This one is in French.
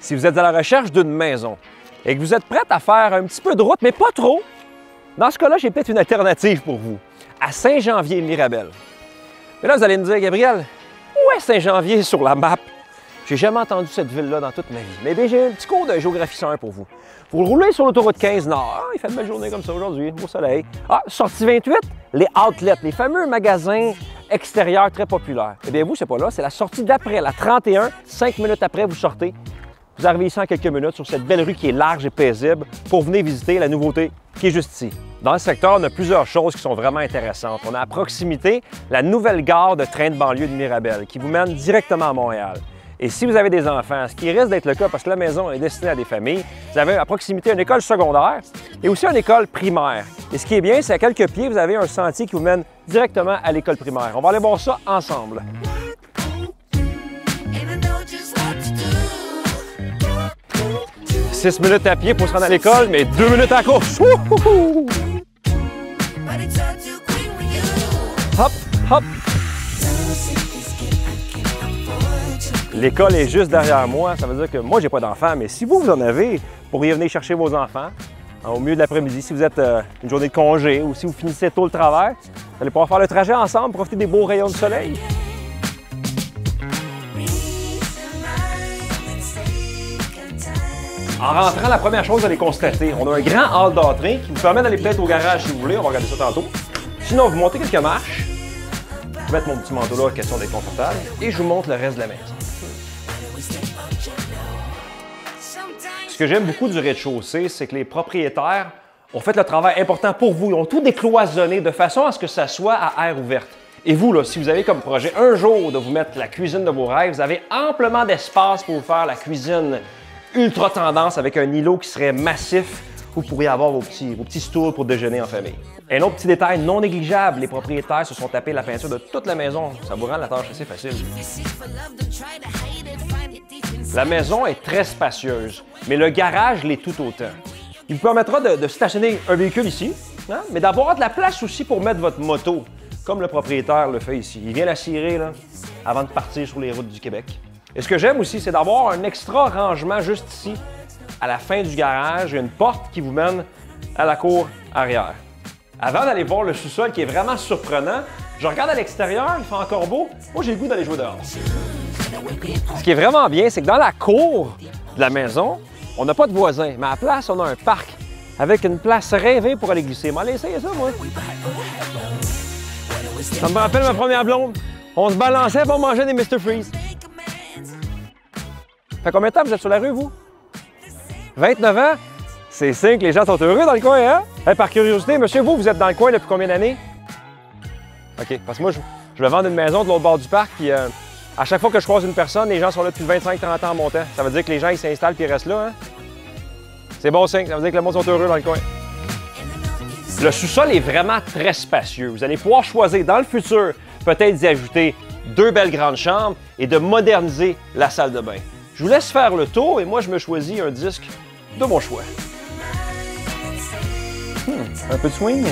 Si vous êtes à la recherche d'une maison et que vous êtes prête à faire un petit peu de route, mais pas trop, dans ce cas-là, j'ai peut-être une alternative pour vous, à Saint-Janvier-Mirabel. Mais là, vous allez me dire, Gabriel, où est Saint-Janvier sur la map? J'ai jamais entendu cette ville-là dans toute ma vie. Mais bien, j'ai un petit cours de géographie 101 pour vous. Vous roulez sur l'autoroute 15 Nord. Il fait une belle journée comme ça aujourd'hui, beau soleil. Ah, sortie 28, les outlets, les fameux magasins extérieurs très populaires. Eh bien, vous, c'est pas là, c'est la sortie d'après, la 31. 5 minutes après, vous sortez. Vous arrivez ici en quelques minutes sur cette belle rue qui est large et paisible pour venir visiter la nouveauté qui est juste ici. Dans le secteur, on a plusieurs choses qui sont vraiment intéressantes. On a à proximité la nouvelle gare de train de banlieue de Mirabel qui vous mène directement à Montréal. Et si vous avez des enfants, ce qui risque d'être le cas parce que la maison est destinée à des familles, vous avez à proximité une école secondaire et aussi une école primaire. Et ce qui est bien, c'est à quelques pieds, vous avez un sentier qui vous mène directement à l'école primaire. On va aller voir ça ensemble. 6 minutes à pied pour se rendre à l'école, mais 2 minutes à course. Wouhou! Hop, hop. L'école est juste derrière moi. Ça veut dire que moi, j'ai pas d'enfants, mais si vous en avez, vous pourriez venir chercher vos enfants au milieu de l'après-midi. Si vous êtes une journée de congé ou si vous finissez tôt le travail, vous allez pouvoir faire le trajet ensemble, profiter des beaux rayons de soleil. En rentrant, la première chose, vous allez constater, on a un grand hall d'entrée qui vous permet d'aller peut-être au garage si vous voulez. On va regarder ça tantôt. Sinon, vous montez quelques marches. Je vais mettre mon petit manteau là, question d'être confortable. Et je vous montre le reste de la maison. Ce que j'aime beaucoup du rez-de-chaussée, c'est que les propriétaires ont fait le travail important pour vous. Ils ont tout décloisonné de façon à ce que ça soit à air ouverte. Et vous, là, si vous avez comme projet un jour de vous mettre la cuisine de vos rêves, vous avez amplement d'espace pour vous faire la cuisine ultra tendance avec un îlot qui serait massif. Vous pourriez avoir vos petits stools pour déjeuner en famille. Un autre petit détail non négligeable, les propriétaires se sont tapés la peinture de toute la maison. Ça vous rend la tâche assez facile. La maison est très spacieuse, mais le garage l'est tout autant. Il vous permettra de stationner un véhicule ici, hein, mais d'avoir de la place aussi pour mettre votre moto, comme le propriétaire le fait ici. Il vient la cirer là, avant de partir sur les routes du Québec. Et ce que j'aime aussi, c'est d'avoir un extra rangement juste ici. À la fin du garage, il y a une porte qui vous mène à la cour arrière. Avant d'aller voir le sous-sol qui est vraiment surprenant, je regarde à l'extérieur, il fait encore beau. Moi, j'ai le goût d'aller jouer dehors. Ce qui est vraiment bien, c'est que dans la cour de la maison, on n'a pas de voisins, mais à la place, on a un parc avec une place rêvée pour aller glisser. M'allez essayer ça, moi. Ça me rappelle ma première blonde. On se balançait pour manger des Mr. Freeze. Fait combien de temps vous êtes sur la rue, vous? 29 ans? C'est signe que les gens sont heureux dans le coin, hein? Hey, par curiosité, monsieur, vous êtes dans le coin depuis combien d'années? OK, parce que moi, je vais vendre une maison de l'autre bord du parc, puis à chaque fois que je croise une personne, les gens sont là depuis 25-30 ans en montant. Ça veut dire que les gens, ils s'installent puis ils restent là, hein? C'est bon signe, ça veut dire que le monde sont heureux dans le coin. Le sous-sol est vraiment très spacieux. Vous allez pouvoir choisir dans le futur, peut-être d'y ajouter 2 belles grandes chambres et de moderniser la salle de bain. Je vous laisse faire le tour et moi, je me choisis un disque de mon choix. Un peu de swing.